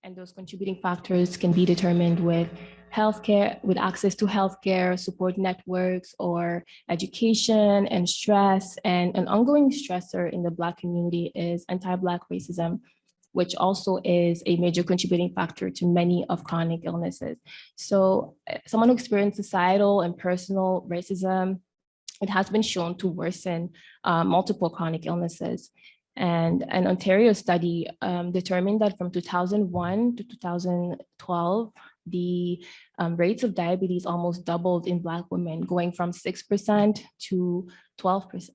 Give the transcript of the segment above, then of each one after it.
And those contributing factors can be determined with healthcare, with access to healthcare, support networks, or education and stress. And an ongoing stressor in the Black community is anti-Black racism, which also is a major contributing factor to many of chronic illnesses. So someone who experienced societal and personal racism, it has been shown to worsen multiple chronic illnesses. And an Ontario study determined that from 2001 to 2012, the rates of diabetes almost doubled in Black women, going from 6% to 12%,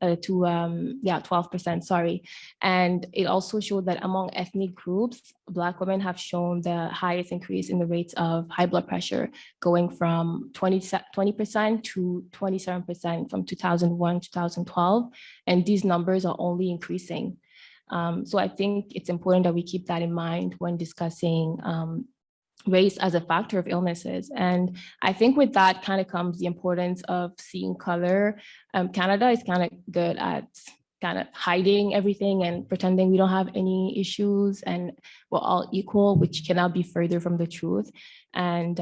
12%, sorry. And it also showed that among ethnic groups, Black women have shown the highest increase in the rates of high blood pressure, going from 20% to 27% from 2001 to 2012. And these numbers are only increasing. So I think it's important that we keep that in mind when discussing race as a factor of illnesses. And I think with that kind of comes the importance of seeing color. Canada is kind of good at kind of hiding everything and pretending we don't have any issues and we're all equal, which cannot be further from the truth. And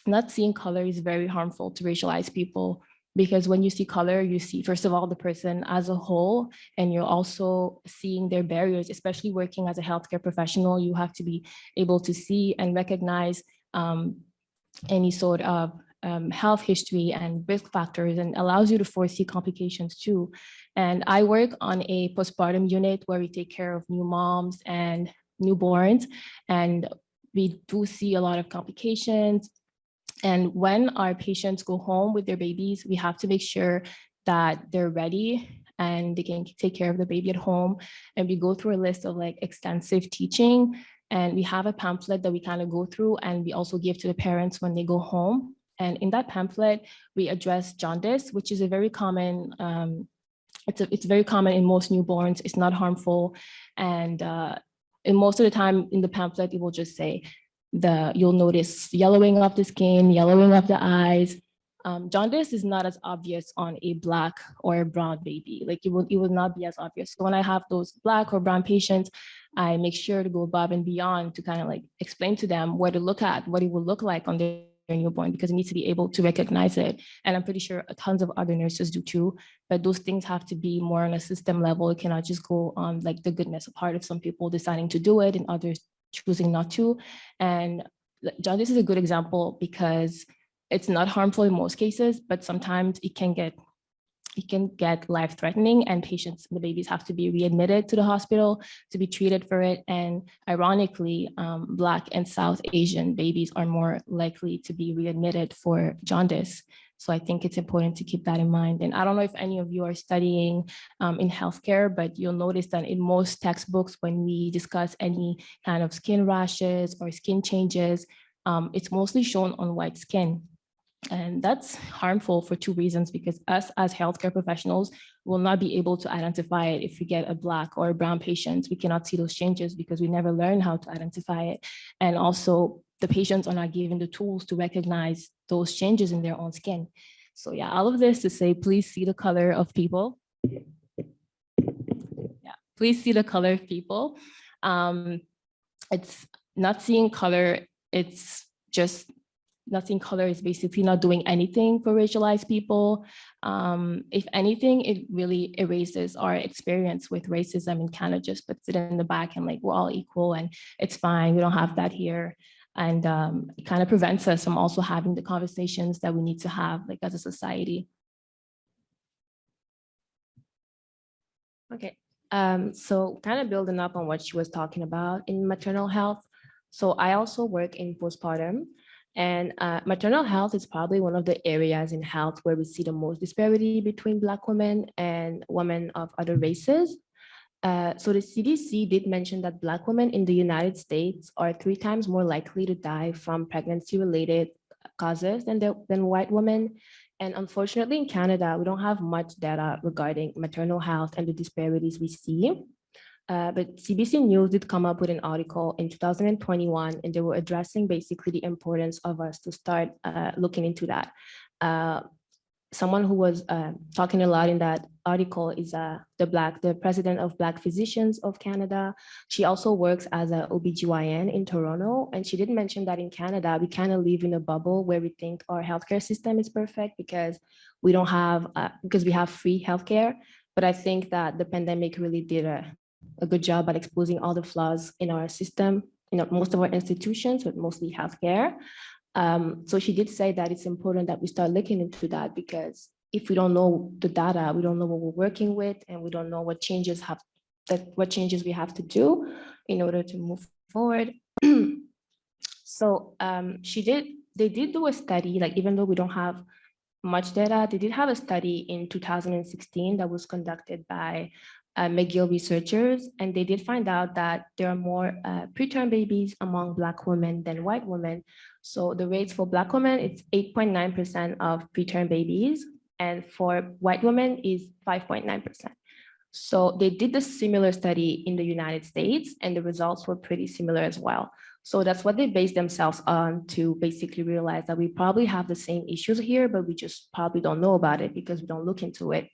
not seeing color is very harmful to racialized people, because when you see color, you see, first of all, the person as a whole, and you're also seeing their barriers, especially working as a healthcare professional. You have to be able to see and recognize any sort of health history and risk factors, and allows you to foresee complications too. And I work on a postpartum unit where we take care of new moms and newborns, and we do see a lot of complications. And when our patients go home with their babies, we have to make sure that they're ready and they can take care of the baby at home. And we go through a list of like extensive teaching, and we have a pamphlet that we kind of go through, and we also give to the parents when they go home. And in that pamphlet, we address jaundice, which is a very common, it's very common in most newborns. It's not harmful. And most of the time in the pamphlet, it will just say, you'll notice yellowing of the skin, yellowing of the eyes. Jaundice is not as obvious on a Black or a brown baby. Like it will not be as obvious. So when I have those Black or brown patients, I make sure to go above and beyond to kind of like explain to them where to look at, what it will look like on their newborn, because it needs to be able to recognize it. And I'm pretty sure tons of other nurses do too, but those things have to be more on a system level. It cannot just go on like the goodness of part of some people deciding to do it and others choosing not to. And jaundice is a good example because it's not harmful in most cases, but sometimes it can get life-threatening, and patients, the babies, have to be readmitted to the hospital to be treated for it. And ironically, Black and South Asian babies are more likely to be readmitted for jaundice. So I think it's important to keep that in mind. And I don't know if any of you are studying in healthcare, but you'll notice that in most textbooks, when we discuss any kind of skin rashes or skin changes, it's mostly shown on white skin. And that's harmful for two reasons, because us as healthcare professionals will not be able to identify it. If we get a Black or a brown patient, we cannot see those changes because we never learn how to identify it. And also the patients are not given the tools to recognize those changes in their own skin. So yeah, all of this to say, please see the color of people. Yeah, please see the color of people. It's not seeing color, it's just not seeing color is basically not doing anything for racialized people. If anything, it really erases our experience with racism and kind of just puts it in the back and like, we're all equal and it's fine, we don't have that here. And it kind of prevents us from also having the conversations that we need to have like as a society. Okay, so kind of building up on what she was talking about in maternal health. So I also work in postpartum. And maternal health is probably one of the areas in health where we see the most disparity between Black women and women of other races. So the CDC did mention that Black women in the United States are 3 times more likely to die from pregnancy-related causes than white women. And unfortunately in Canada, we don't have much data regarding maternal health and the disparities we see. But CBC News did come up with an article in 2021, and they were addressing basically the importance of us to start looking into that. someone who was talking a lot in that article is the president of Black Physicians of Canada. She also works as a OBGYN in Toronto. And she did mention that in Canada, we kind of live in a bubble where we think our healthcare system is perfect because we don't have, because we have free healthcare. But I think that the pandemic really did a good job at exposing all the flaws in our system, most of our institutions, but mostly healthcare. So she did say that it's important that we start looking into that, because if we don't know the data, we don't know what we're working with, and we don't know what changes we have to do in order to move forward. So they did do a study, like even though we don't have much data, they did have a study in 2016 that was conducted by McGill researchers, and they did find out that there are more preterm babies among Black women than white women. So the rates for Black women, it's 8.9% of preterm babies, and for white women is 5.9%. So they did a similar study in the United States, and the results were pretty similar as well. So that's what they based themselves on to basically realize that we probably have the same issues here, but we just probably don't know about it because we don't look into it.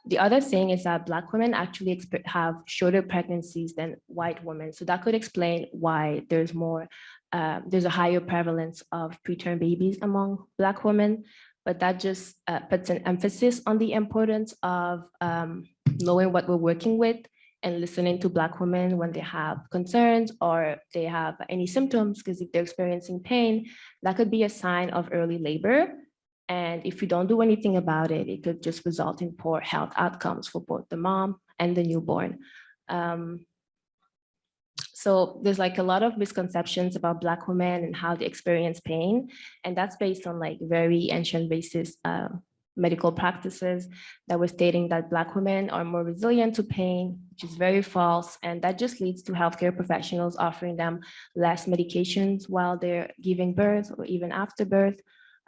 The other thing is that Black women actually have shorter pregnancies than white women. So that could explain why there's a higher prevalence of preterm babies among Black women. But that just puts an emphasis on the importance of knowing what we're working with and listening to Black women when they have concerns or they have any symptoms, because if they're experiencing pain, that could be a sign of early labor. And if you don't do anything about it, it could just result in poor health outcomes for both the mom and the newborn. So there's like a lot of misconceptions about Black women and how they experience pain. And that's based on like very ancient racist medical practices that were stating that Black women are more resilient to pain, which is very false. And that just leads to healthcare professionals offering them less medications while they're giving birth or even after birth.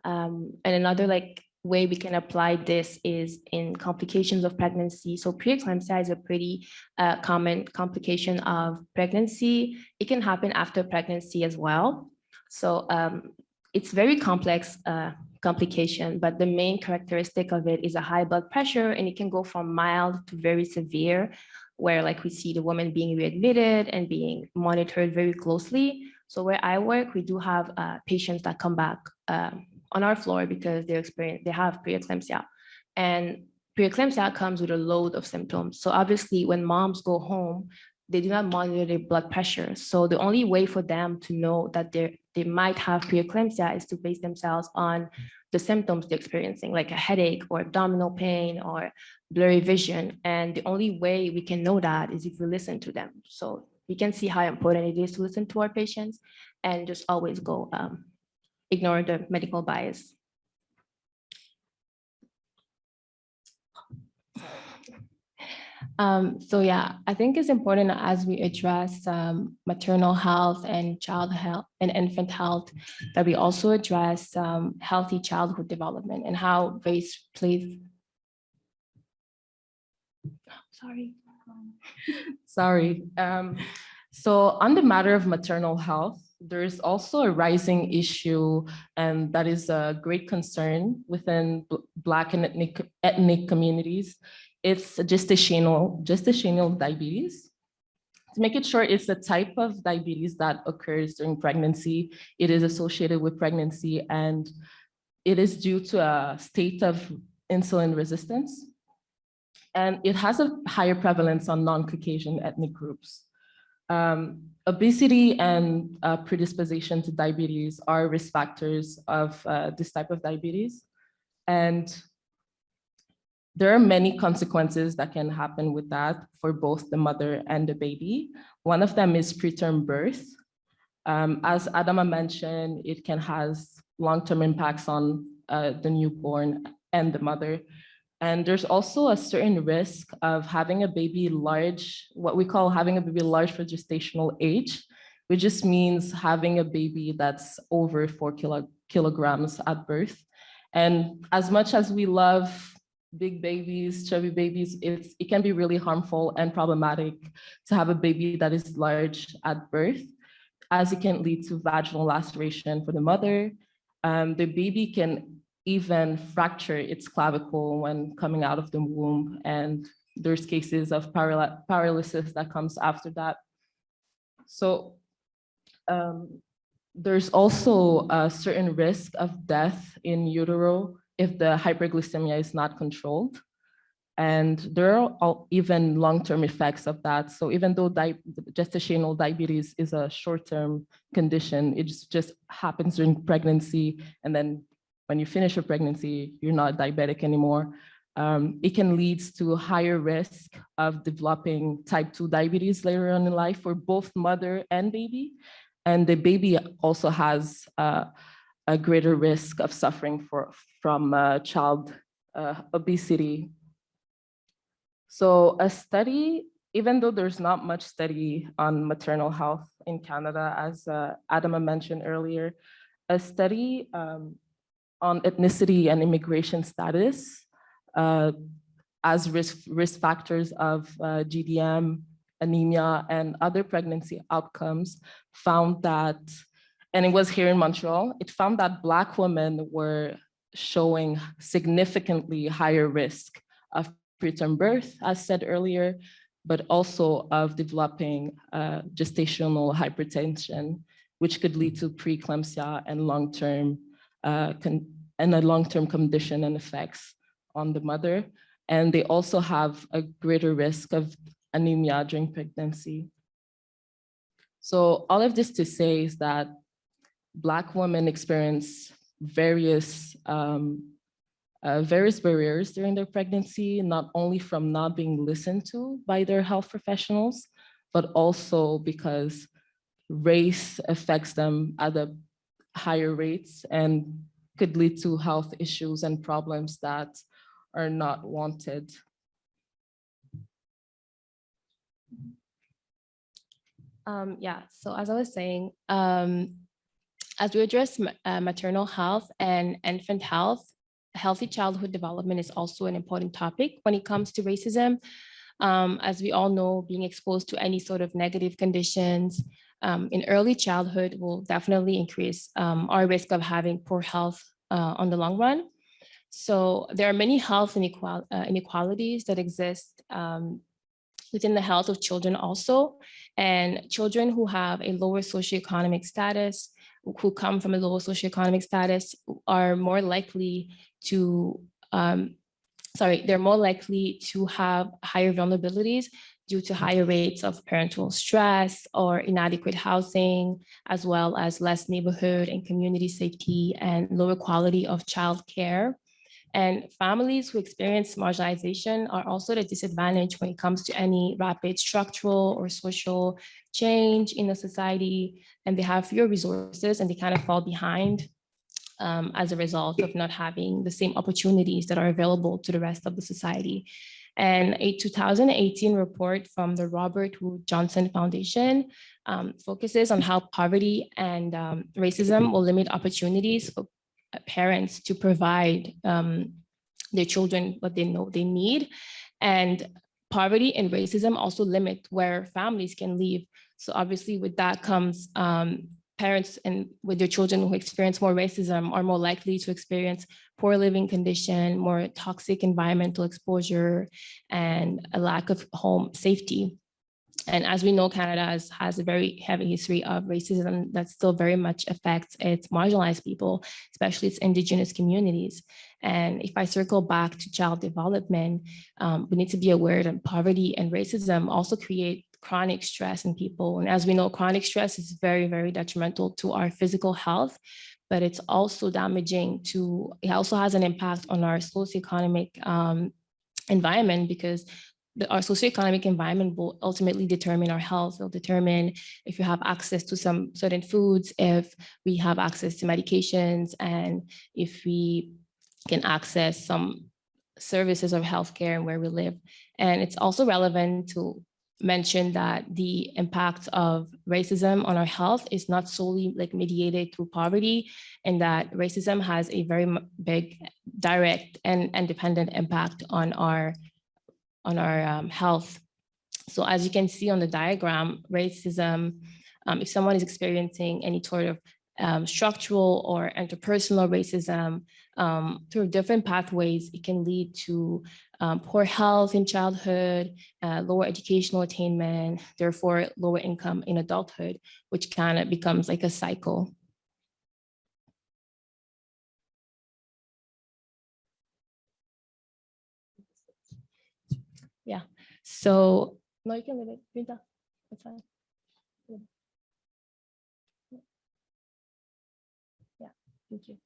And another like way we can apply this is in complications of pregnancy. So preeclampsia is a pretty common complication of pregnancy. It can happen after pregnancy as well. So it's very complex complication, but the main characteristic of it is a high blood pressure, and it can go from mild to very severe, where like we see the woman being readmitted and being monitored very closely. So where I work, we do have patients that come back on our floor because they have preeclampsia, and preeclampsia comes with a load of symptoms. So obviously when moms go home, they do not monitor their blood pressure. So the only way for them to know that they might have preeclampsia is to base themselves on the symptoms they're experiencing, like a headache or abdominal pain or blurry vision. And the only way we can know that is if we listen to them. So we can see how important it is to listen to our patients and just always go ignore the medical bias. So yeah, I think it's important as we address maternal health and child health and infant health, that we also address healthy childhood development and how race plays. Sorry. So on the matter of maternal health, there is also a rising issue, and that is a great concern within Black and ethnic communities. It's gestational diabetes. To make it short, it's a type of diabetes that occurs during pregnancy. It is associated with pregnancy, and it is due to a state of insulin resistance. And it has a higher prevalence on non-Caucasian ethnic groups. Obesity and predisposition to diabetes are risk factors of this type of diabetes. And there are many consequences that can happen with that for both the mother and the baby. One of them is preterm birth. As Adama mentioned, it can have long-term impacts on the newborn and the mother. And there's also a certain risk of having a baby large, what we call having a baby large for gestational age, which just means having a baby that's over 4 kilograms at birth. And as much as we love big babies, chubby babies, it can be really harmful and problematic to have a baby that is large at birth, as it can lead to vaginal laceration for the mother. The baby can even fracture its clavicle when coming out of the womb. And there's cases of paralysis that comes after that. So there's also a certain risk of death in utero if the hyperglycemia is not controlled. And there are even long-term effects of that. So even though gestational diabetes is a short-term condition, it just happens during pregnancy. And then when you finish your pregnancy, you're not diabetic anymore. It can lead to higher risk of developing type 2 diabetes later on in life for both mother and baby. And the baby also has a greater risk of suffering from child obesity. So a study, even though there's not much study on maternal health in Canada, as Adama mentioned earlier, a study on ethnicity and immigration status as risk factors of GDM, anemia, and other pregnancy outcomes found that, and it was here in Montreal, it found that Black women were showing significantly higher risk of preterm birth, as said earlier, but also of developing gestational hypertension, which could lead to preeclampsia and a long-term condition and effects on the mother. And they also have a greater risk of anemia during pregnancy. So all of this to say is that Black women experience various barriers during their pregnancy, not only from not being listened to by their health professionals, but also because race affects them at a higher rates and could lead to health issues and problems that are not wanted. Yeah, so as I was saying, as we address maternal health and infant health, healthy childhood development is also an important topic when it comes to racism. As we all know, being exposed to any sort of negative conditions in early childhood will definitely increase our risk of having poor health on the long run. So there are many health inequalities that exist within the health of children also. And children who have a lower socioeconomic status, who come from a lower socioeconomic status, are more likely to, they're more likely to have higher vulnerabilities due to higher rates of parental stress or inadequate housing, as well as less neighborhood and community safety and lower quality of childcare. And families who experience marginalization are also at a disadvantage when it comes to any rapid structural or social change in the society, and they have fewer resources and they kind of fall behind as a result of not having the same opportunities that are available to the rest of the society. And a 2018 report from the Robert Wood Johnson Foundation focuses on how poverty and racism will limit opportunities for parents to provide their children what they know they need. And poverty and racism also limit where families can live. So obviously with that comes parents and with their children who experience more racism are more likely to experience poor living condition, more toxic environmental exposure, and a lack of home safety. And as we know, Canada has a very heavy history of racism that still very much affects its marginalized people, especially its Indigenous communities. And if I circle back to child development, we need to be aware that poverty and racism also create chronic stress in people. And as we know, chronic stress is very, very detrimental to our physical health, but it's also damaging to, it also has an impact on our socioeconomic environment, because our socioeconomic environment will ultimately determine our health. It'll determine if you have access to some certain foods, if we have access to medications, and if we can access some services of healthcare and where we live. And it's also relevant to mention that the impact of racism on our health is not solely like mediated through poverty, and that racism has a very big direct and dependent impact on our health. So as you can see on the diagram, racism, if someone is experiencing any sort of structural or interpersonal racism, through different pathways, it can lead to poor health in childhood, lower educational attainment, therefore lower income in adulthood, which kind of becomes like a cycle. Yeah, so, no, you can leave it, Binta, that's fine. Yeah, thank you.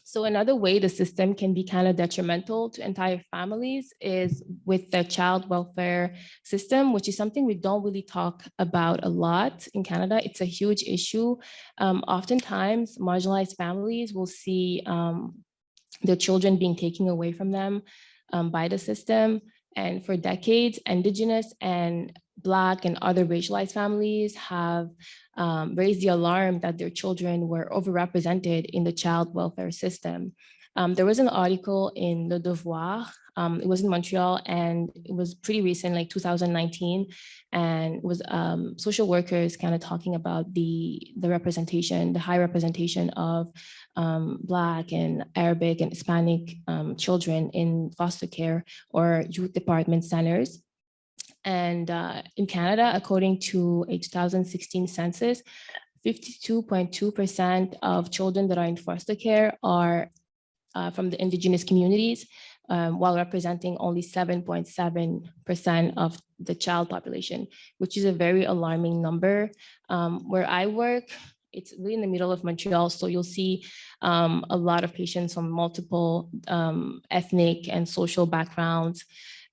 So another way the system can be kind of detrimental to entire families is with the child welfare system, which is something we don't really talk about a lot in Canada. It's a huge issue. Oftentimes, marginalized families will see their children being taken away from them by the system. And for decades, Indigenous and Black and other racialized families have raised the alarm that their children were overrepresented in the child welfare system. There was an article in Le Devoir, it was in Montreal, and it was pretty recent, like 2019, and it was social workers kind of talking about the representation, the high representation of Black and Arabic and Hispanic children in foster care or youth department centers. And in Canada, according to a 2016 census, 52.2% of children that are in foster care are from the Indigenous communities, while representing only 7.7% of the child population, which is a very alarming number. Where I work, it's really in the middle of Montreal, so you'll see a lot of patients from multiple ethnic and social backgrounds.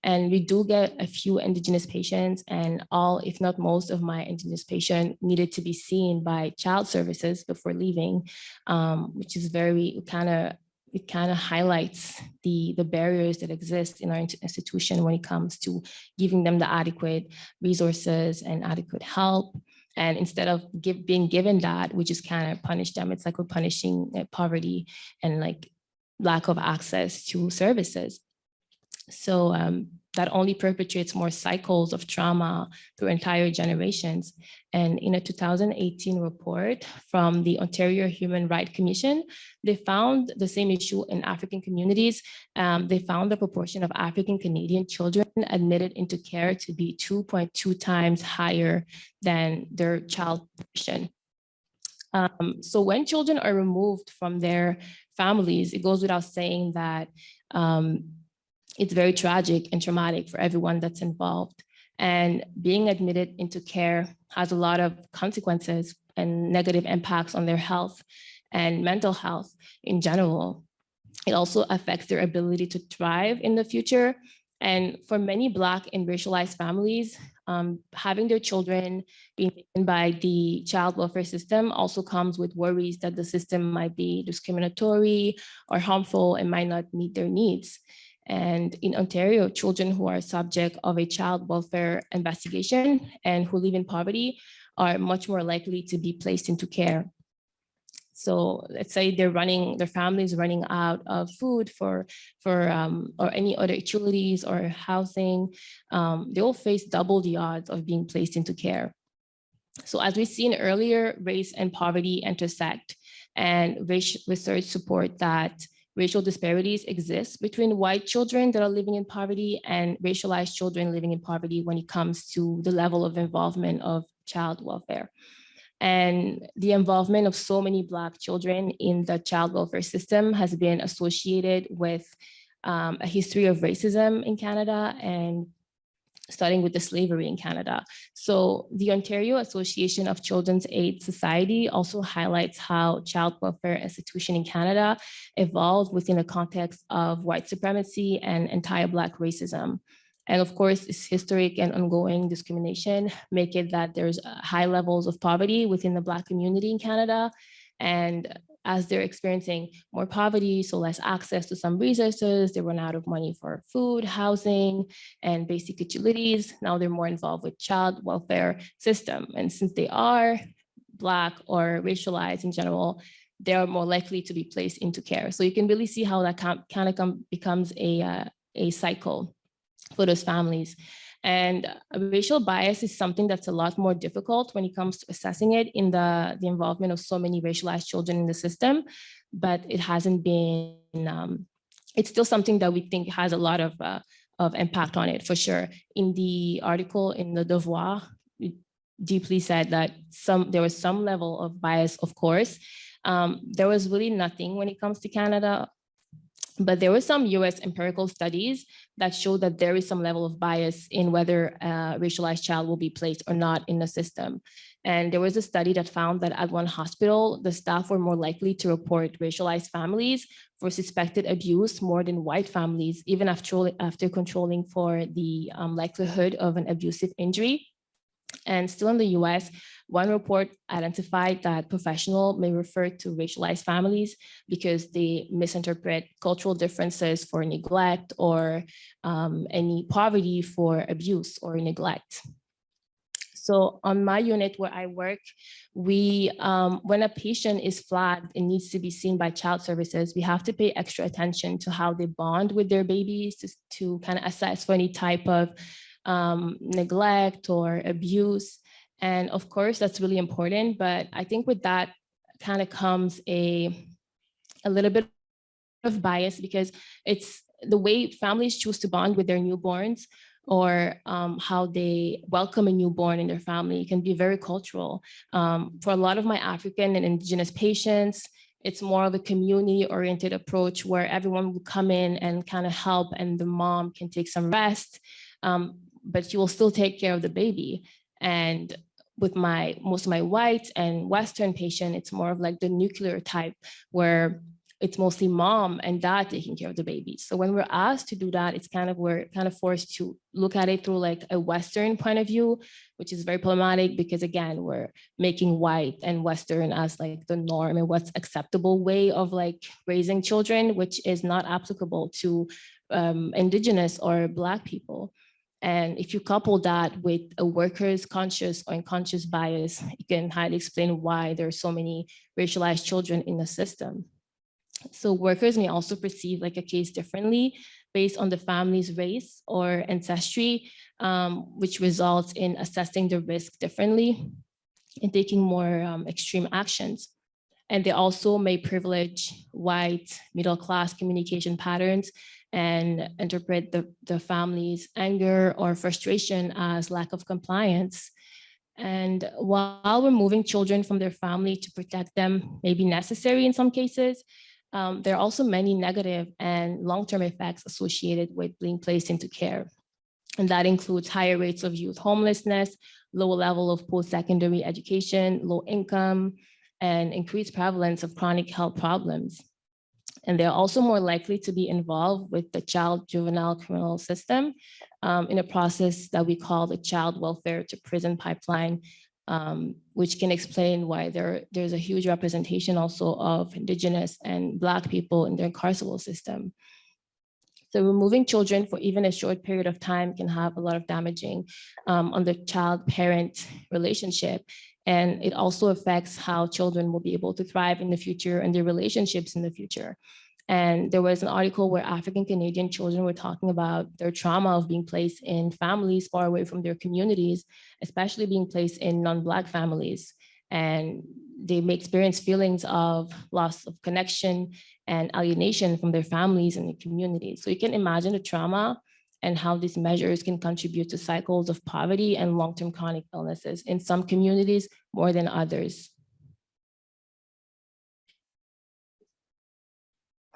And we do get a few Indigenous patients, and all, if not most of my Indigenous patients needed to be seen by child services before leaving, which is very it kind of highlights the barriers that exist in our institution when it comes to giving them the adequate resources and adequate help. And instead of being given that, we just kind of punish them. It's like we're punishing poverty and like lack of access to services. So that only perpetuates more cycles of trauma through entire generations. And in a 2018 report from the Ontario Human Rights Commission, they found the same issue in African communities. They found the proportion of African Canadian children admitted into care to be 2.2 times higher than their child population. So when children are removed from their families, it goes without saying that it's very tragic and traumatic for everyone that's involved. And being admitted into care has a lot of consequences and negative impacts on their health and mental health in general. It also affects their ability to thrive in the future. And for many Black and racialized families, having their children being taken by the child welfare system also comes with worries that the system might be discriminatory or harmful and might not meet their needs. And in Ontario, children who are subject of a child welfare investigation and who live in poverty are much more likely to be placed into care. So let's say their families running out of food for or any other utilities or housing, they will face double the odds of being placed into care. So as we've seen earlier, race and poverty intersect, and research support that racial disparities exist between white children that are living in poverty and racialized children living in poverty when it comes to the level of involvement of child welfare. And the involvement of so many Black children in the child welfare system has been associated with a history of racism in Canada, and starting with the slavery in Canada. So the Ontario Association of Children's Aid Society also highlights how child welfare institution in Canada evolved within a context of white supremacy and anti-Black racism. And of course, this historic and ongoing discrimination make it that there's high levels of poverty within the Black community in Canada. And as they're experiencing more poverty, so less access to some resources, they run out of money for food, housing, and basic utilities. Now they're more involved with child welfare system. And since they are Black or racialized in general, they are more likely to be placed into care. So you can really see how that kind of becomes a cycle for those families. And racial bias is something that's a lot more difficult when it comes to assessing it in the involvement of so many racialized children in the system, but it hasn't been, it's still something that we think has a lot of impact on it for sure. In the article in the Devoir, it deeply said that there was some level of bias, of course. There was really nothing when it comes to Canada, but there were some US empirical studies that show that there is some level of bias in whether a racialized child will be placed or not in the system. And there was a study that found that at one hospital, the staff were more likely to report racialized families for suspected abuse more than white families, even after controlling for the likelihood of an abusive injury. And still in the US, one report identified that professionals may refer to racialized families because they misinterpret cultural differences for neglect or any poverty for abuse or neglect. So on my unit where I work, we, when a patient is flagged and needs to be seen by child services, we have to pay extra attention to how they bond with their babies to kind of assess for any type of neglect or abuse. And of course, that's really important. But I think with that kind of comes a little bit of bias because it's the way families choose to bond with their newborns or how they welcome a newborn in their family can be very cultural. For a lot of my African and Indigenous patients, it's more of a community-oriented approach where everyone will come in and kind of help and the mom can take some rest, but she will still take care of the baby. And with most of my white and Western patient, it's more of like the nuclear type where it's mostly mom and dad taking care of the baby. So when we're asked to do that, we're kind of forced to look at it through like a Western point of view, which is very problematic because again, we're making white and Western as like the norm and what's acceptable way of like raising children, which is not applicable to Indigenous or Black people. And if you couple that with a worker's conscious or unconscious bias, you can highly explain why there are so many racialized children in the system. So workers may also perceive like a case differently based on the family's race or ancestry, which results in assessing the risk differently and taking more extreme actions. And they also may privilege white middle-class communication patterns and interpret the family's anger or frustration as lack of compliance. And while removing children from their family to protect them may be necessary in some cases, there are also many negative and long-term effects associated with being placed into care. And that includes higher rates of youth homelessness, lower level of post-secondary education, low income, and increased prevalence of chronic health problems. And they're also more likely to be involved with the child juvenile criminal system in a process that we call the child welfare to prison pipeline, which can explain why there's a huge representation also of Indigenous and Black people in the carceral system. So removing children for even a short period of time can have a lot of damaging on the child-parent relationship. And it also affects how children will be able to thrive in the future and their relationships in the future. And there was an article where African Canadian children were talking about their trauma of being placed in families far away from their communities, especially being placed in non-Black families. And they may experience feelings of loss of connection and alienation from their families and their communities. So you can imagine the trauma and how these measures can contribute to cycles of poverty and long-term chronic illnesses in some communities more than others.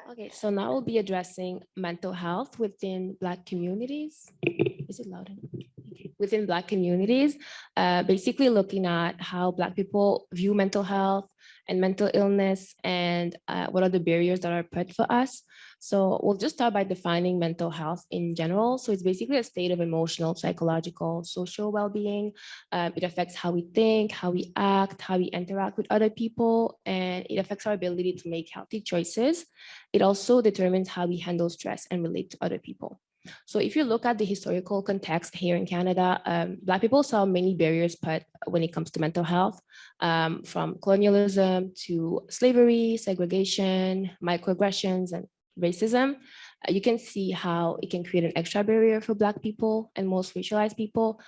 Okay, so now we'll be addressing mental health within Black communities. Is it loud enough? Okay. Within Black communities, basically looking at how Black people view mental health and mental illness and what are the barriers that are put for us. So we'll just start by defining mental health in general. So it's basically a state of emotional, psychological, social well-being. It affects how we think, how we act, how we interact with other people, and it affects our ability to make healthy choices. It also determines how we handle stress and relate to other people. So if you look at the historical context here in Canada, Black people saw many barriers put when it comes to mental health, from colonialism to slavery, segregation, microaggressions, and racism. you can see how it can create an extra barrier for Black people and most racialized people.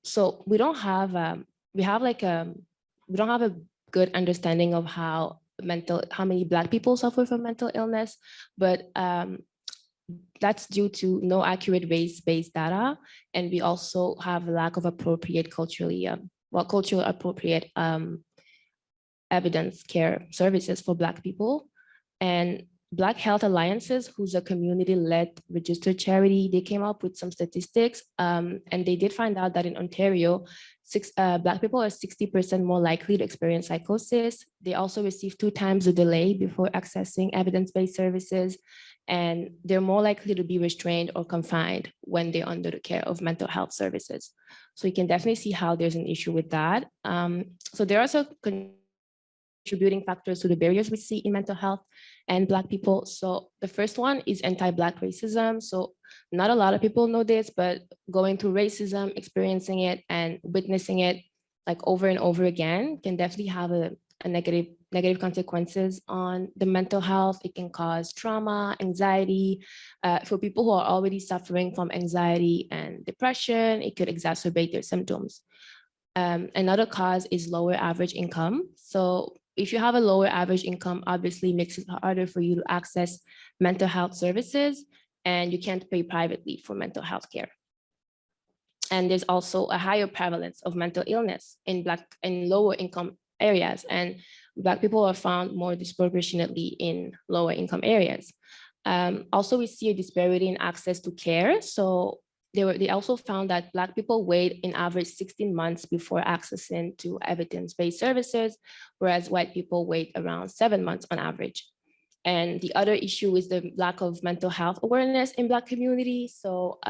So we don't have we don't have a good understanding of how many Black people suffer from mental illness, but that's due to no accurate race-based data, and we also have a lack of appropriate culturally culturally appropriate evidence care services for Black people. And Black Health Alliances, who's a community-led registered charity, they came up with some statistics, and they did find out that in Ontario, Black people are 60% more likely to experience psychosis. They also receive 2 times the delay before accessing evidence-based services, and they're more likely to be restrained or confined when they're under the care of mental health services. So you can definitely see how there's an issue with that. So there are some contributing factors to the barriers we see in mental health and Black people. So the first one is anti-Black racism. So not a lot of people know this, but going through racism, experiencing it and witnessing it like over and over again can definitely have a negative consequences on the mental health. It can cause trauma, anxiety. For people who are already suffering from anxiety and depression, it could exacerbate their symptoms. Another cause is lower average income. So if you have a lower average income, obviously makes it harder for you to access mental health services, and you can't pay privately for mental health care. And there's also a higher prevalence of mental illness in lower income areas, and Black people are found more disproportionately in lower income areas. Also, we see a disparity in access to care. So they also found that Black people wait in average 16 months before accessing to evidence-based services, whereas white people wait around 7 months on average. And the other issue is the lack of mental health awareness in Black communities. So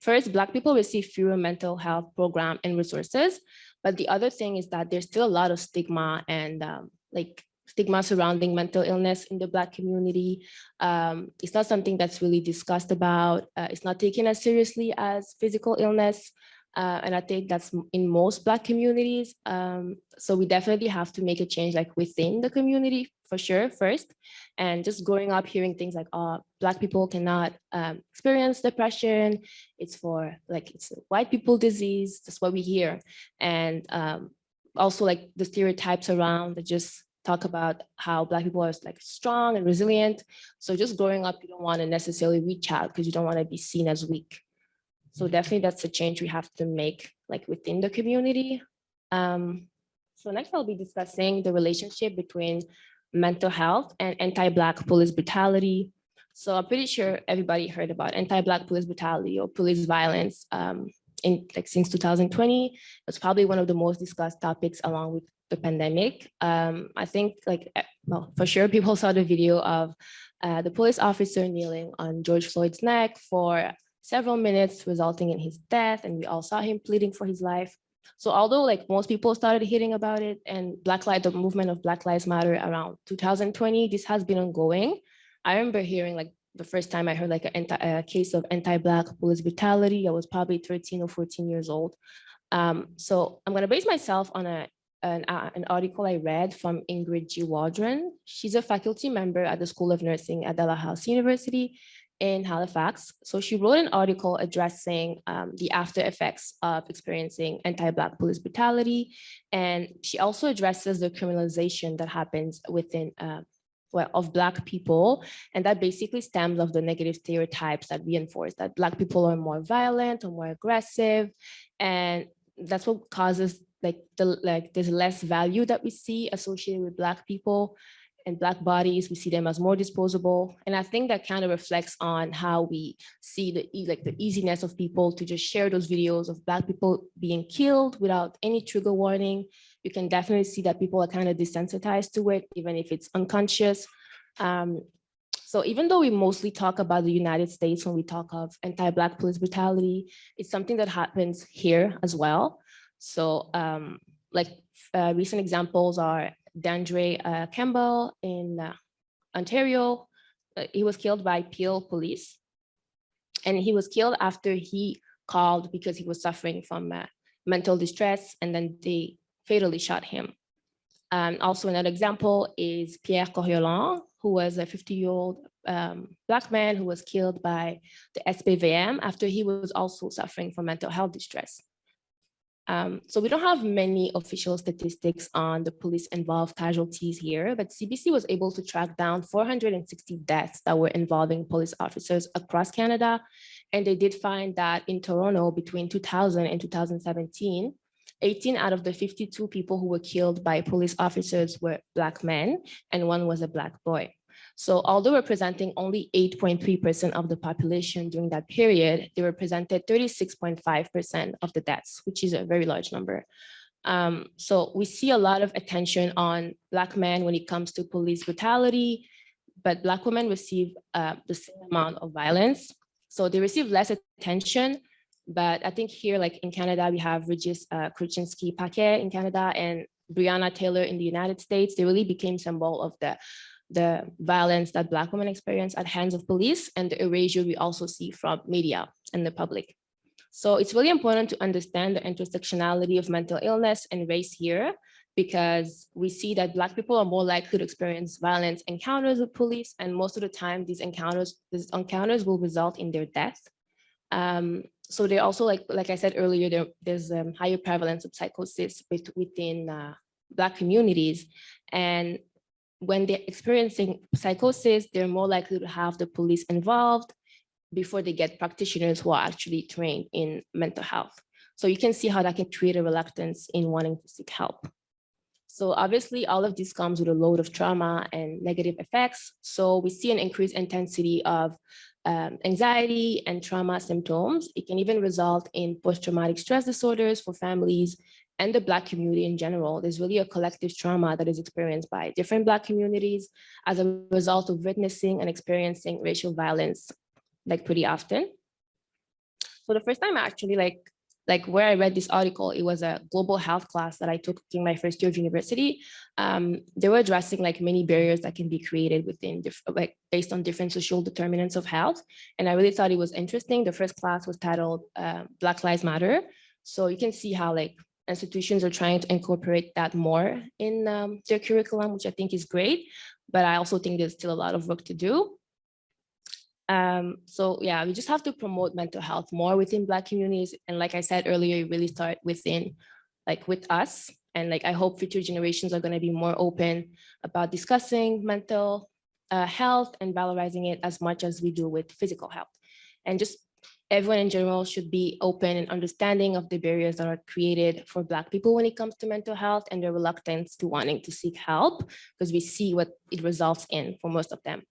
first, Black people receive fewer mental health programs and resources, but the other thing is that there's still a lot of stigma and stigma surrounding mental illness in the Black community. It's not something that's really discussed about. It's not taken as seriously as physical illness. And I think that's in most Black communities. So we definitely have to make a change like within the community for sure first. And just growing up hearing things like, oh, Black people cannot experience depression. It's a white people disease. That's what we hear. And also like the stereotypes around that just talk about how Black people are like strong and resilient. So just growing up, you don't want to necessarily reach out because you don't want to be seen as weak. So definitely that's a change we have to make like within the community. So next I'll be discussing the relationship between mental health and anti-Black police brutality. So I'm pretty sure everybody heard about anti-Black police brutality or police violence since 2020. It's probably one of the most discussed topics along with the pandemic. I think for sure people saw the video of the police officer kneeling on George Floyd's neck for several minutes, resulting in his death. And we all saw him pleading for his life. So although like most people started hearing about it and the movement of Black Lives Matter around 2020, this has been ongoing. I remember hearing like the first time I heard like a case of anti-Black police brutality, I was probably 13 or 14 years old. So I'm gonna base myself on an article I read from Ingrid G. Waldron. She's a faculty member at the School of Nursing at Dalhousie University in Halifax. So she wrote an article addressing the after effects of experiencing anti-Black police brutality. And she also addresses the criminalization that happens within of Black people. And that basically stems of the negative stereotypes that reinforce that Black people are more violent or more aggressive. And that's what causes there's less value that we see associated with Black people and Black bodies. We see them as more disposable. And I think that kind of reflects on how we see the easiness of people to just share those videos of Black people being killed without any trigger warning. You can definitely see that people are kind of desensitized to it, even if it's unconscious. So even though we mostly talk about the United States when we talk of anti-Black police brutality, it's something that happens here as well. So recent examples are Dandre Campbell in Ontario. He was killed by Peel police. And he was killed after he called because he was suffering from mental distress, and then they fatally shot him. Also another example is Pierre Coriolan, who was a 50-year-old Black man who was killed by the SPVM after he was also suffering from mental health distress. So we don't have many official statistics on the police-involved casualties here, but CBC was able to track down 460 deaths that were involving police officers across Canada. And they did find that in Toronto between 2000 and 2017, 18 out of the 52 people who were killed by police officers were Black men, and one was a Black boy. So although representing only 8.3% of the population during that period, they represented 36.5% of the deaths, which is a very large number. So we see a lot of attention on Black men when it comes to police brutality, but Black women receive the same amount of violence. So they receive less attention, but I think here, like in Canada, we have Regis Kruczynski-Paquet in Canada and Breonna Taylor in the United States. They really became symbol of the violence that Black women experience at hands of police and the erasure we also see from media and the public. So it's really important to understand the intersectionality of mental illness and race here, because we see that Black people are more likely to experience violence encounters with police, and most of the time these encounters will result in their death. So they also, like I said earlier, there's higher prevalence of psychosis within Black communities. And when they're experiencing psychosis, they're more likely to have the police involved before they get practitioners who are actually trained in mental health. So you can see how that can create a reluctance in wanting to seek help. So obviously all of this comes with a load of trauma and negative effects. So we see an increased intensity of anxiety and trauma symptoms. It can even result in post-traumatic stress disorders for families and the Black community in general. There's really a collective trauma that is experienced by different Black communities as a result of witnessing and experiencing racial violence, like pretty often. So the first time I actually like where I read this article, it was a global health class that I took in my first year of university. They were addressing like many barriers that can be created within based on different social determinants of health. And I really thought it was interesting. The first class was titled Black Lives Matter. So you can see how like institutions are trying to incorporate that more in their curriculum, which I think is great. But I also think there's still a lot of work to do. So yeah, we just have to promote mental health more within Black communities. And like I said earlier, you really start within, like with us. And like, I hope future generations are going to be more open about discussing mental health and valorizing it as much as we do with physical health. And just everyone in general should be open and understanding of the barriers that are created for Black people when it comes to mental health and their reluctance to wanting to seek help, because we see what it results in for most of them.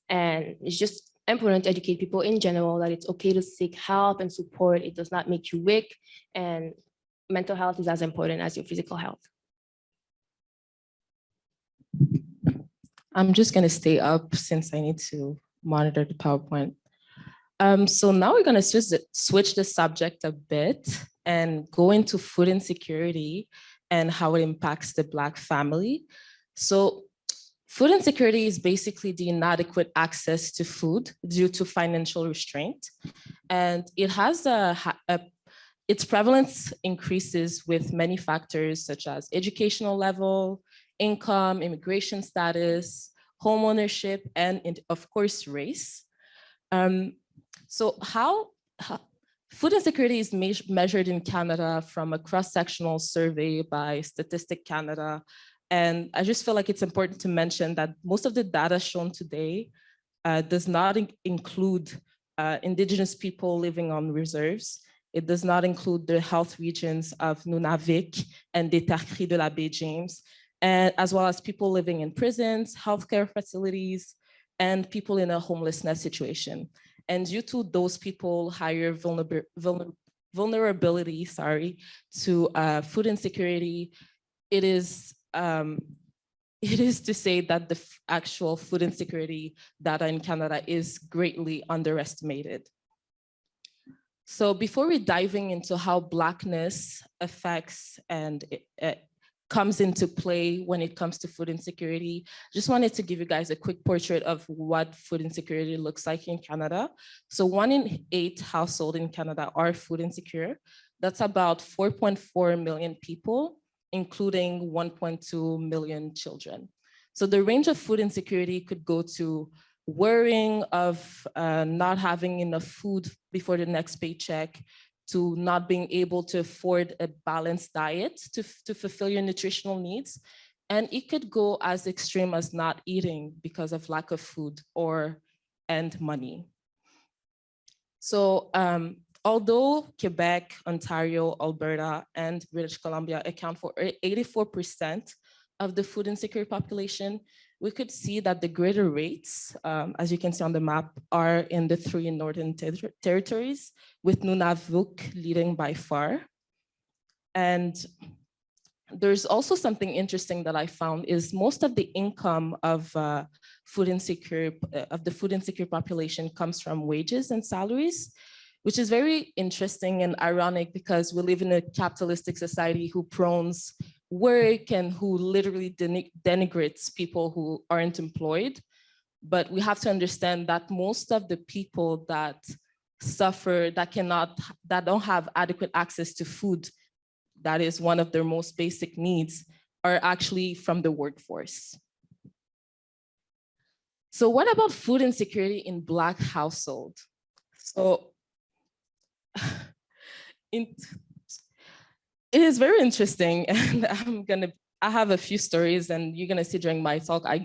And it's just important to educate people in general that it's okay to seek help and support. It does not make you weak, and mental health is as important as your physical health. I'm just going to stay up since I need to monitor the PowerPoint. So now we're going to switch the subject a bit and go into food insecurity and how it impacts the Black family. So food insecurity is basically the inadequate access to food due to financial restraint. And it has its prevalence increases with many factors such as educational level, income, immigration status, home ownership, and of course, race. So how food insecurity is measured in Canada from a cross-sectional survey by Statistic Canada. And I just feel like it's important to mention that most of the data shown today does not include Indigenous people living on reserves. It does not include the health regions of Nunavik and des Terres de la Baie James, and as well as people living in prisons, healthcare facilities, and people in a homelessness situation. And due to those people higher vulnerability, to food insecurity, it is to say that the actual food insecurity data in Canada is greatly underestimated. So before we diving into how Blackness affects and it comes into play when it comes to food insecurity, just wanted to give you guys a quick portrait of what food insecurity looks like in Canada. So 1 in 8 households in Canada are food insecure. That's about 4.4 million people, including 1.2 million children. So the range of food insecurity could go to worrying of not having enough food before the next paycheck, to not being able to afford a balanced diet to fulfill your nutritional needs. And it could go as extreme as not eating because of lack of food and money. So although Quebec, Ontario, Alberta, and British Columbia account for 84% of the food insecure population, we could see that the greater rates, as you can see on the map, are in the 3 northern territories, with Nunavut leading by far. And there's also something interesting that I found is most of the income of the food insecure population comes from wages and salaries, which is very interesting and ironic because we live in a capitalistic society who prones work and who literally denigrates people who aren't employed. But we have to understand that most of the people that suffer, that don't have adequate access to food, that is one of their most basic needs, are actually from the workforce. So what about food insecurity in Black household? So it is very interesting, and I have a few stories, and you're gonna see during my talk, I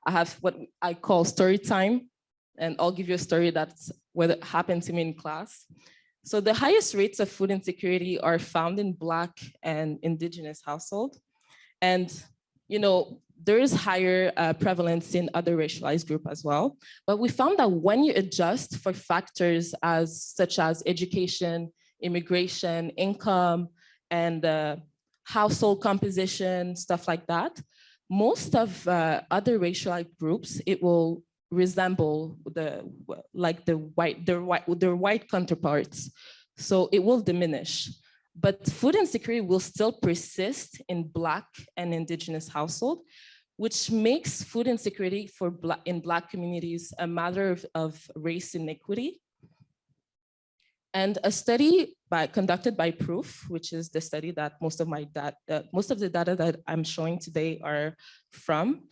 have what I call story time, and I'll give you a story that's what happened to me in class. So the highest rates of food insecurity are found in Black and Indigenous households. And there is higher prevalence in other racialized groups as well. But we found that when you adjust for factors such as education, immigration, income, and household composition, stuff like that, most of other racialized groups, it will resemble their white counterparts. So it will diminish. But food insecurity will still persist in Black and Indigenous households, which makes food insecurity in Black communities a matter of race inequity. And a study conducted by Proof, which is the study that most of the data that I'm showing today are from,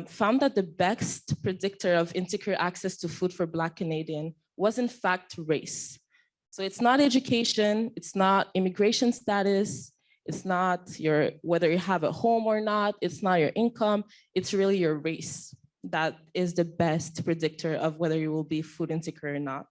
found that the best predictor of insecure access to food for Black Canadian was in fact race. So it's not education, it's not immigration status, it's not whether you have a home or not, it's not your income, it's really your race that is the best predictor of whether you will be food insecure or not.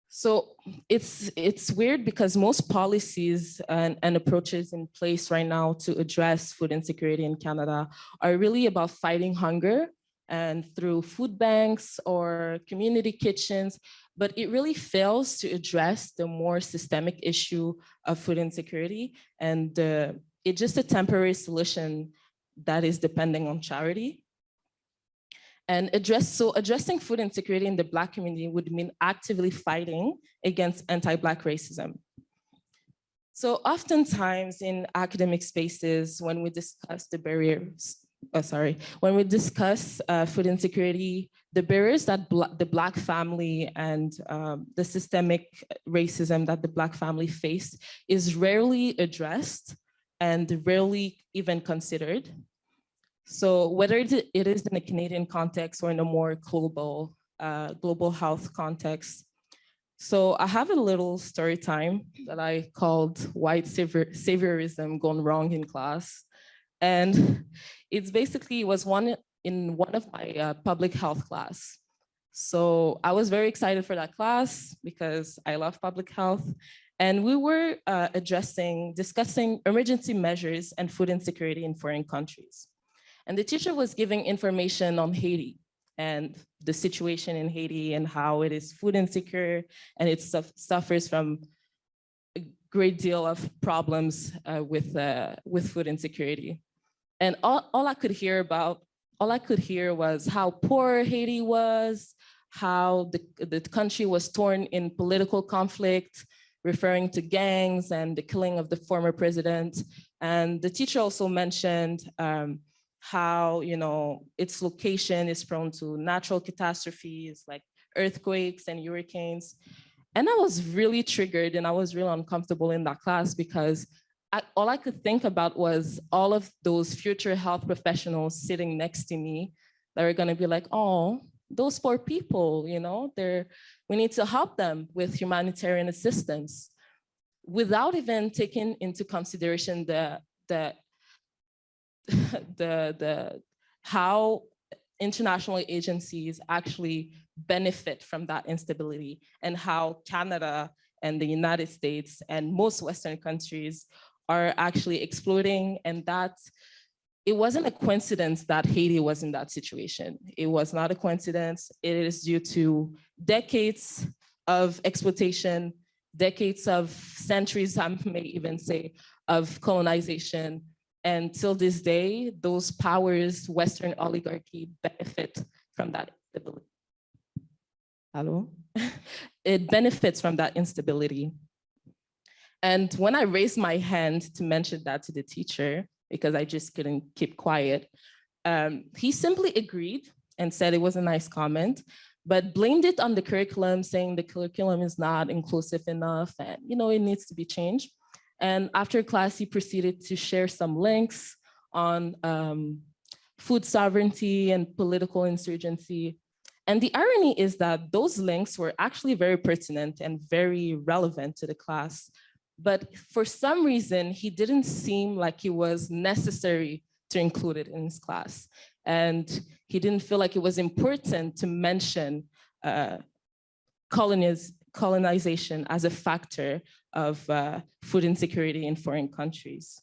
So it's weird because most policies and approaches in place right now to address food insecurity in Canada are really about fighting hunger and through food banks or community kitchens, but it really fails to address the more systemic issue of food insecurity. And it's just a temporary solution that is depending on charity. And addressing food insecurity in the Black community would mean actively fighting against anti-Black racism. So oftentimes in academic spaces, when we discuss the barriers, when we discuss food insecurity, the barriers that the Black family and the systemic racism that the Black family face is rarely addressed and rarely even considered. So whether it is in a Canadian context or in a more global health context. So I have a little story time that I called White Saviorism Gone Wrong in Class. And it's basically, it was in one of my public health class. So I was very excited for that class because I love public health. And we were discussing emergency measures and food insecurity in foreign countries. And the teacher was giving information on Haiti and the situation in Haiti and how it is food insecure and it suffers from a great deal of problems with food insecurity. And all I could hear was how poor Haiti was, how the country was torn in political conflict, referring to gangs and the killing of the former president. And the teacher also mentioned how its location is prone to natural catastrophes like earthquakes and hurricanes. And I was really triggered and I was really uncomfortable in that class because all I could think about was all of those future health professionals sitting next to me that are gonna be like, oh, those poor people, you know, we need to help them with humanitarian assistance, without even taking into consideration the how international agencies actually benefit from that instability, and how Canada and the United States and most Western countries are actually exploiting, and that it wasn't a coincidence that Haiti was in that situation. It was not a coincidence. It is due to decades of exploitation, decades of centuries, I may even say, of colonization. And till this day, those powers, Western oligarchy, benefit from that instability. Hello? It benefits from that instability. And when I raised my hand to mention that to the teacher, because I just couldn't keep quiet, he simply agreed and said it was a nice comment, but blamed it on the curriculum, saying the curriculum is not inclusive enough and, you know, it needs to be changed. And after class, he proceeded to share some links on food sovereignty and political insurgency. And the irony is that those links were actually very pertinent and very relevant to the class. But for some reason, he didn't seem like it was necessary to include it in his class. And he didn't feel like it was important to mention colonization as a factor of food insecurity in foreign countries.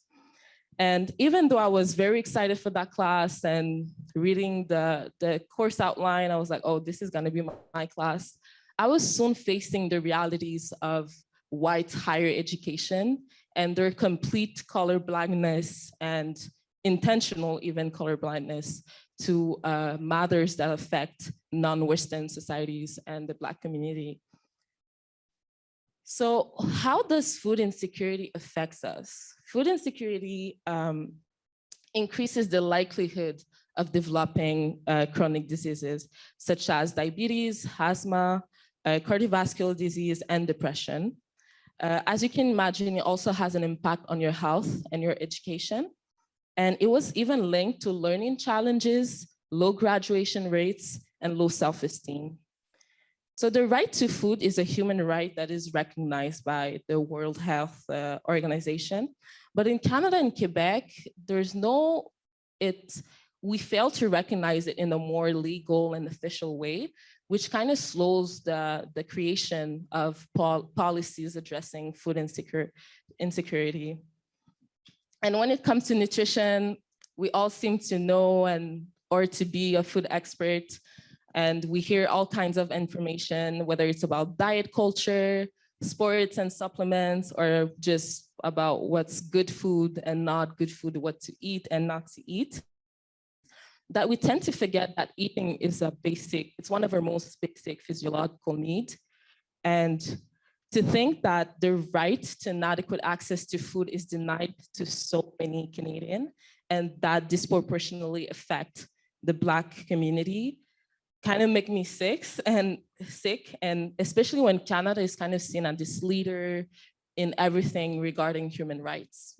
And even though I was very excited for that class and reading the course outline, I was like, oh, this is gonna be my class. I was soon facing the realities of white higher education and their complete colorblindness and intentional even colorblindness to matters that affect non-Western societies and the Black community. So how does food insecurity affect us? Food insecurity increases the likelihood of developing chronic diseases such as diabetes, asthma, cardiovascular disease, and depression. As you can imagine, it also has an impact on your health and your education. And it was even linked to learning challenges, low graduation rates, and low self-esteem. So the right to food is a human right that is recognized by the World Health Organization. But in Canada and Quebec, we fail to recognize it in a more legal and official way, which kind of slows the creation of policies addressing food insecurity. And when it comes to nutrition, we all seem to know or to be a food expert. And we hear all kinds of information, whether it's about diet culture, sports and supplements, or just about what's good food and not good food, what to eat and not to eat, that we tend to forget that eating is it's one of our most basic physiological needs. And to think that the right to inadequate access to food is denied to so many Canadians, and that disproportionately affect the Black community, kind of make me sick, and especially when Canada is kind of seen as this leader in everything regarding human rights.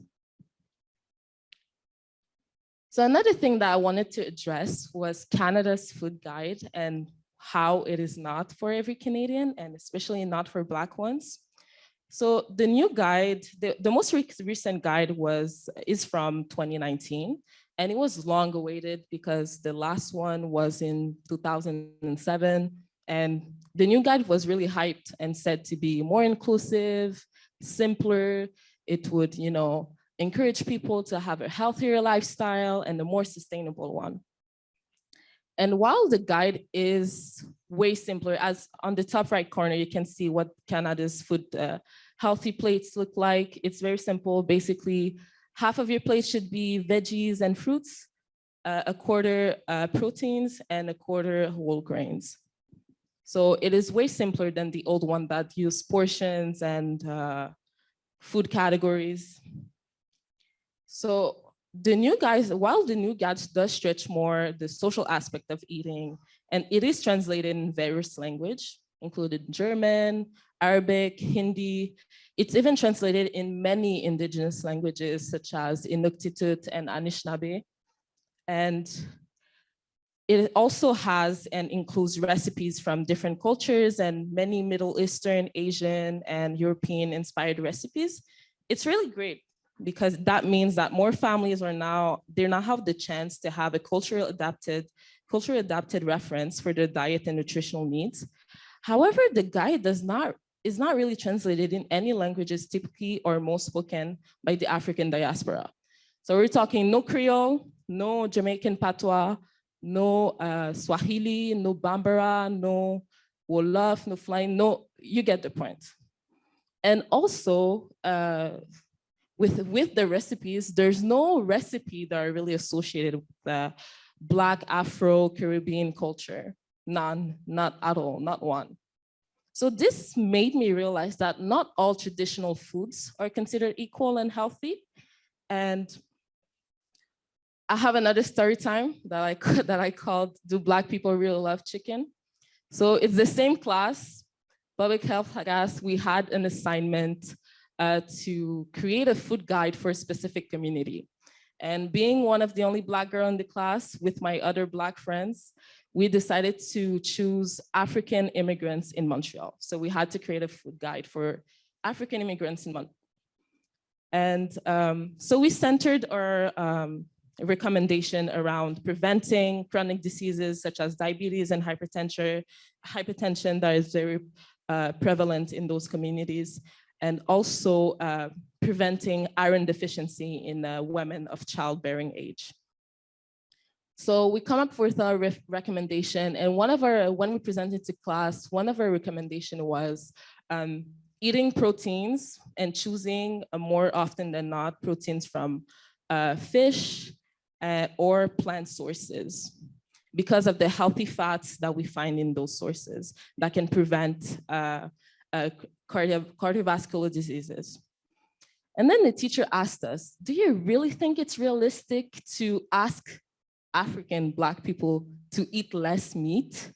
So another thing that I wanted to address was Canada's food guide and how it is not for every Canadian, and especially not for Black ones. So the new guide, the most recent guide is from 2019. And it was long awaited because the last one was in 2007. And the new guide was really hyped and said to be more inclusive, simpler. It would, encourage people to have a healthier lifestyle and a more sustainable one. And while the guide is way simpler, as on the top right corner, you can see what Canada's food healthy plates look like. It's very simple. Basically, half of your plate should be veggies and fruits, a quarter proteins, and a quarter whole grains. So it is way simpler than the old one that used portions and food categories. So while the new guide does stretch more the social aspect of eating, and it is translated in various languages, included German, Arabic, Hindi. It's even translated in many indigenous languages such as Inuktitut and Anishinaabe. And it also has and includes recipes from different cultures and many Middle Eastern, Asian, and European inspired recipes. It's really great because that means that more families now have the chance to have a cultural adapted reference for their diet and nutritional needs. However, the guide is not really translated in any languages typically or most spoken by the African diaspora. So we're talking no Creole, no Jamaican patois, no Swahili, no Bambara, no Wolof, no Flying, no, you get the point. And also, with the recipes, there's no recipe that are really associated with the Black Afro-Caribbean culture. None, not at all, not one. So this made me realize that not all traditional foods are considered equal and healthy. And I have another story time that I called Do Black People Really Love Chicken? So it's the same class, public health class. We had an assignment to create a food guide for a specific community. And being one of the only Black girl in the class with my other Black friends, we decided to choose African immigrants in Montreal. So we had to create a food guide for African immigrants in Montreal. And so we centered our recommendation around preventing chronic diseases such as diabetes and hypertension that is very prevalent in those communities, and also preventing iron deficiency in women of childbearing age. So we come up with our recommendation, and when we presented to class, one of our recommendation was eating proteins and choosing more often than not proteins from fish or plant sources because of the healthy fats that we find in those sources that can prevent cardiovascular diseases. And then the teacher asked us, do you really think it's realistic to ask African Black people to eat less meat?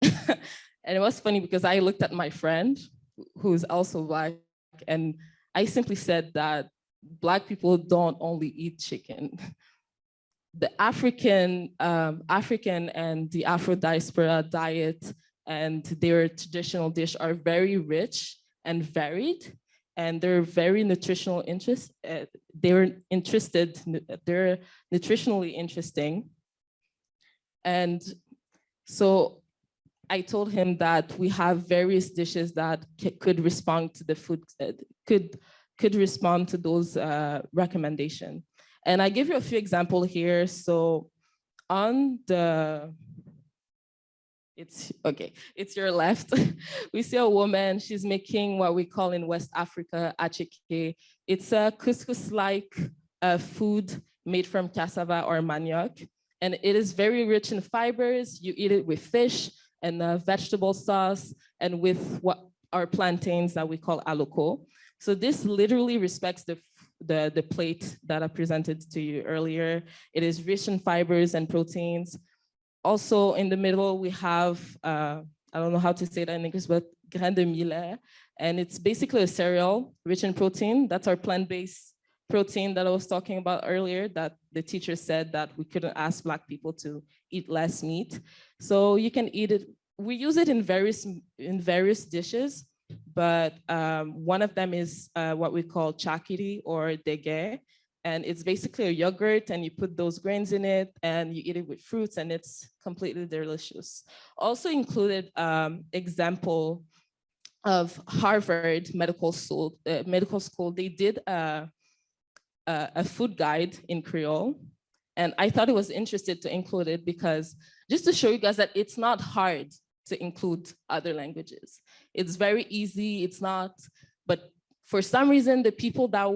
And it was funny because I looked at my friend who's also Black, and I simply said that Black people don't only eat chicken. The African and the Afro diaspora diet and their traditional dish are very rich and varied, and they're very nutritional interest. They're nutritionally interesting. And so I told him that we have various dishes that could respond to the food, could respond to those recommendations. And I give you a few examples here. So on the, it's your left. We see a woman, she's making what we call in West Africa, achike. It's a couscous-like food made from cassava or manioc. And it is very rich in fibers. You eat it with fish and vegetable sauce and with what are plantains that we call aloko. So this literally respects the plate that I presented to you earlier. It is rich in fibers and proteins. Also in the middle, we have, I don't know how to say that in English, but grain de millet. And it's basically a cereal rich in protein. That's our plant-based protein that I was talking about earlier, that the teacher said that we couldn't ask Black people to eat less meat. So you can eat it. We use it in various dishes, but one of them is what we call chakiri or dege. And it's basically a yogurt, and you put those grains in it and you eat it with fruits, and it's completely delicious. Also included example of Harvard Medical School. They did a food guide in Creole. And I thought it was interesting to include it because just to show you guys that it's not hard to include other languages. It's very easy, it's not, but for some reason, the people that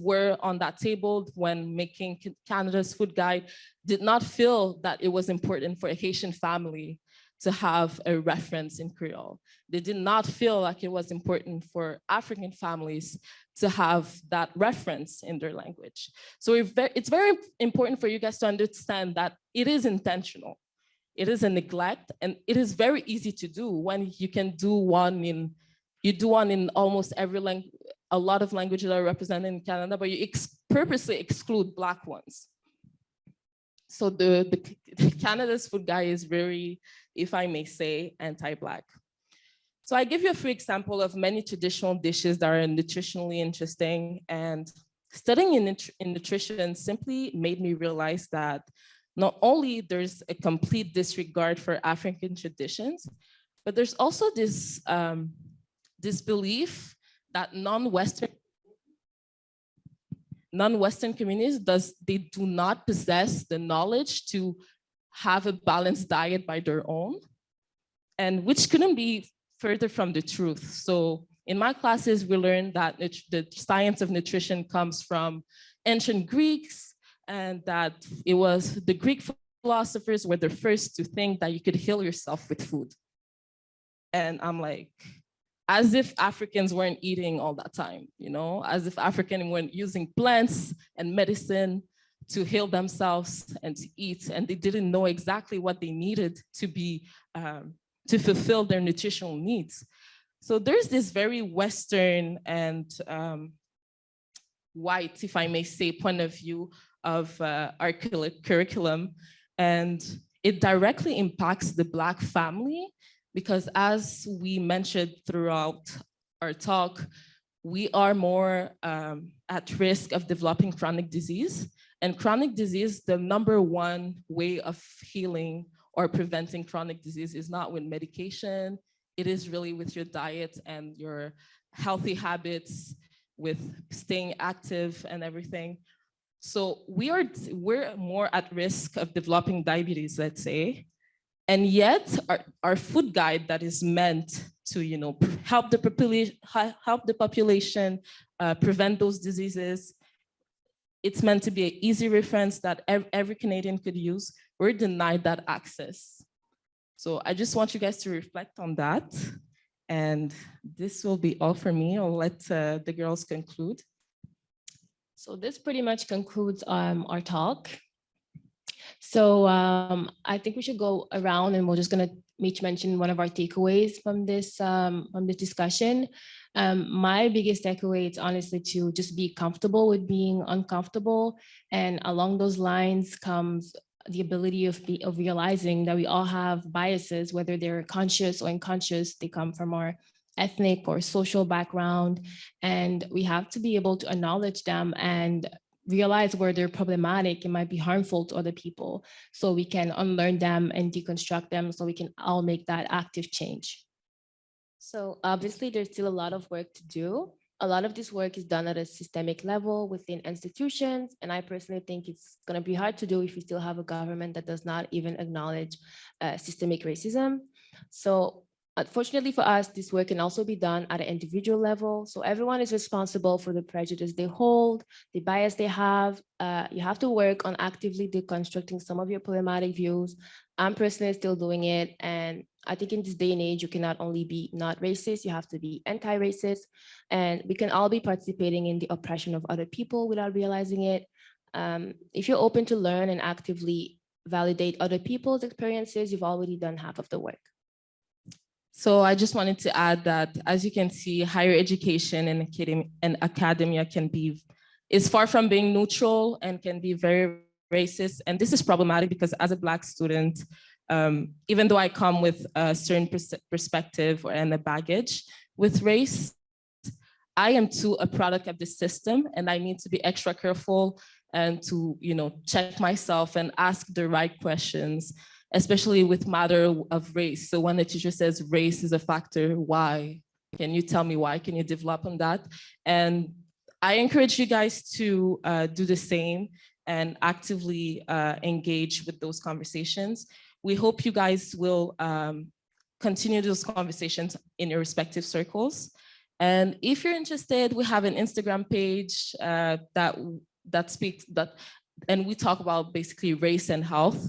were on that table when making Canada's food guide did not feel that it was important for a Haitian family to have a reference in Creole. They did not feel like it was important for African families to have that reference in their language. So it's very important for you guys to understand that it is intentional. It is a neglect, and it is very easy to do when you can do one in almost every language. A lot of languages are represented in Canada, but you purposely exclude Black ones. So the Canada's food guide is very, if I may say, anti-Black. So I give you a free example of many traditional dishes that are nutritionally interesting, and studying in nutrition simply made me realize that not only there's a complete disregard for African traditions, but there's also this, this belief that non-Western communities, they do not possess the knowledge to have a balanced diet by their own, and which couldn't be further from the truth. So in my classes, we learned that the science of nutrition comes from ancient Greeks, and that it was the Greek philosophers were the first to think that you could heal yourself with food. And I'm like, as if Africans weren't eating all that time, you know, as if Africans weren't using plants and medicine to heal themselves and to eat, and they didn't know exactly what they needed to be, to fulfill their nutritional needs. So there's this very Western and white, if I may say, point of view of our curriculum, and it directly impacts the Black family, because as we mentioned throughout our talk, we are more at risk of developing chronic disease. And chronic disease, the #1 way of healing or preventing chronic disease is not with medication. It is really with your diet and your healthy habits, with staying active and everything. So we're more at risk of developing diabetes, let's say. And yet our food guide that is meant to, you know, help the population prevent those diseases, it's meant to be an easy reference that every Canadian could use. We're denied that access. So I just want you guys to reflect on that. And this will be all for me. I'll let the girls conclude. So this pretty much concludes our talk. So I think we should go around, and we're just going to each mention one of our takeaways from this discussion. My biggest takeaway is honestly to just be comfortable with being uncomfortable. And along those lines comes the ability of realizing that we all have biases, whether they're conscious or unconscious. They come from our ethnic or social background, and we have to be able to acknowledge them and realize where they're problematic and might be harmful to other people, so we can unlearn them and deconstruct them, so we can all make that active change. So obviously there's still a lot of work to do. A lot of this work is done at a systemic level within institutions, and I personally think it's going to be hard to do if we still have a government that does not even acknowledge systemic racism. So unfortunately for us, this work can also be done at an individual level. So everyone is responsible for the prejudice they hold, the bias they have. You have to work on actively deconstructing some of your problematic views. I'm personally still doing it. And I think in this day and age, you cannot only be not racist, you have to be anti-racist. And we can all be participating in the oppression of other people without realizing it. If you're open to learn and actively validate other people's experiences, you've already done half of the work. So I just wanted to add that, as you can see, higher education and academia is far from being neutral and can be very racist. And this is problematic because as a Black student, even though I come with a certain perspective and a baggage with race, I am too a product of the system, and I need to be extra careful and to, you know, check myself and ask the right questions, especially with matter of race. So when the teacher says race is a factor, why? Can you tell me why? Can you develop on that? And I encourage you guys to do the same and actively engage with those conversations. We hope you guys will continue those conversations in your respective circles. And if you're interested, we have an Instagram page and we talk about basically race and health.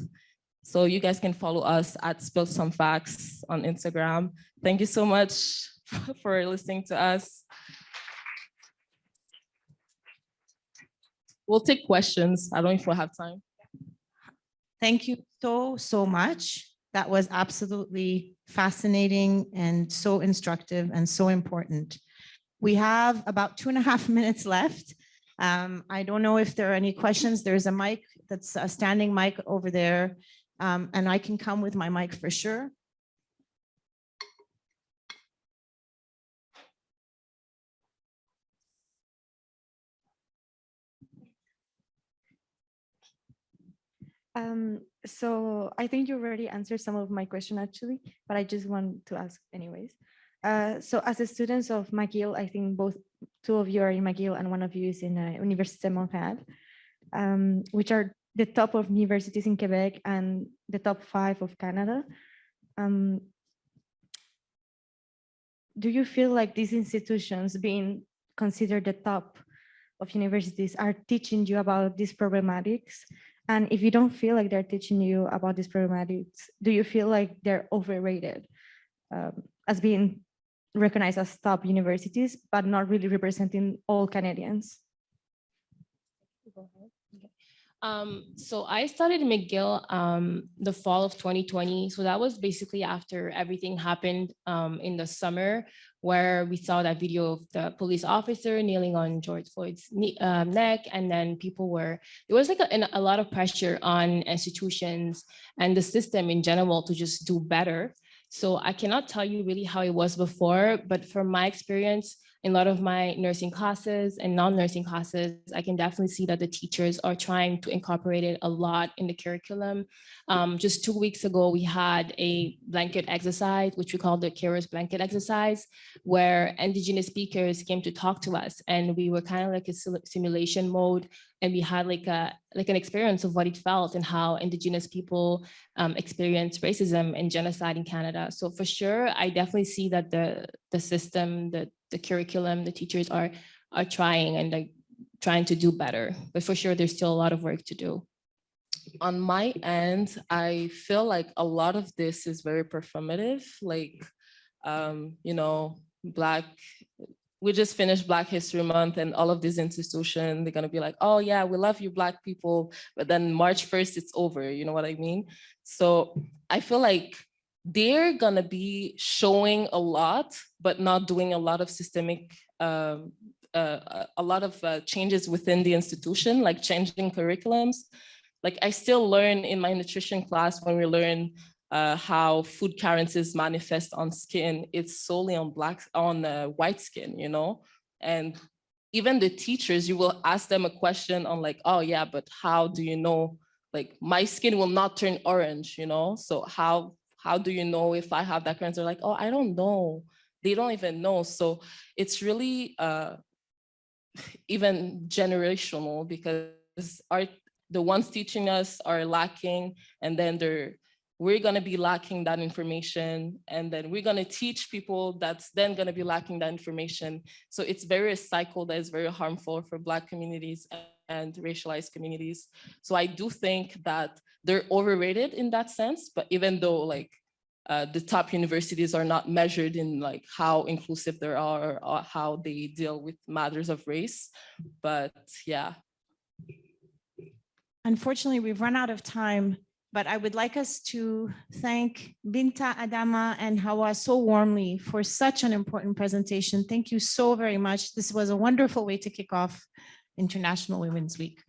So you guys can follow us at Spill Some Facts on Instagram. Thank you so much for listening to us. We'll take questions. I don't know if we'll have time. Thank you so much. That was absolutely fascinating and so instructive and so important. We have about 2.5 minutes left. I don't know if there are any questions. There's a mic that's a standing mic over there, and I can come with my mic for sure. So I think you already answered some of my question actually, but I just want to ask anyways. So as a students of McGill, I think two of you are in McGill and one of you is in Université de Montréal, which are the top of universities in Quebec and the top 5 of Canada. Do you feel like these institutions being considered the top of universities are teaching you about these problematics? And if you don't feel like they're teaching you about these problematics, do you feel like they're overrated as being recognized as top universities, but not really representing all Canadians? So I started McGill the fall of 2020. So that was basically after everything happened in the summer, where we saw that video of the police officer kneeling on George Floyd's neck. And then there was like a lot of pressure on institutions and the system in general to just do better. So I cannot tell you really how it was before, but from my experience, in a lot of my nursing classes and non-nursing classes, I can definitely see that the teachers are trying to incorporate it a lot in the curriculum. Just 2 weeks ago, we had a blanket exercise, which we call the Carers Blanket Exercise, where Indigenous speakers came to talk to us, and we were kind of like a simulation mode, and we had like an experience of what it felt and how Indigenous people experience racism and genocide in Canada. So for sure, I definitely see that the system, the curriculum, the teachers are trying and like trying to do better, but for sure there's still a lot of work to do. On my end, I feel like a lot of this is very performative. Like, you know, we just finished Black History Month, and all of these institutions, they're gonna be like, oh yeah, we love you Black people, but then March 1st, it's over, you know what I mean? So I feel like they're gonna be showing a lot, but not doing a lot of systemic, a lot of changes within the institution, like changing curriculums. Like I still learn in my nutrition class when we learn how food carences manifest on skin, it's solely on white skin, you know? And even the teachers, you will ask them a question on like, oh yeah, but how do you know, like my skin will not turn orange, you know? So how do you know if I have that carence? They're like, oh, I don't know. They don't even know. So it's really even generational, because the ones teaching us are lacking, and then we're gonna be lacking that information, and then we're gonna teach people that's then gonna be lacking that information. So it's a cycle that is very harmful for Black communities and racialized communities. So I do think that they're overrated in that sense, but even though like the top universities are not measured in like how inclusive they are or how they deal with matters of race, but yeah. Unfortunately, we've run out of time, but I would like us to thank Binta, Adama, and Hawa so warmly for such an important presentation. Thank you so very much. This was a wonderful way to kick off International Women's Week.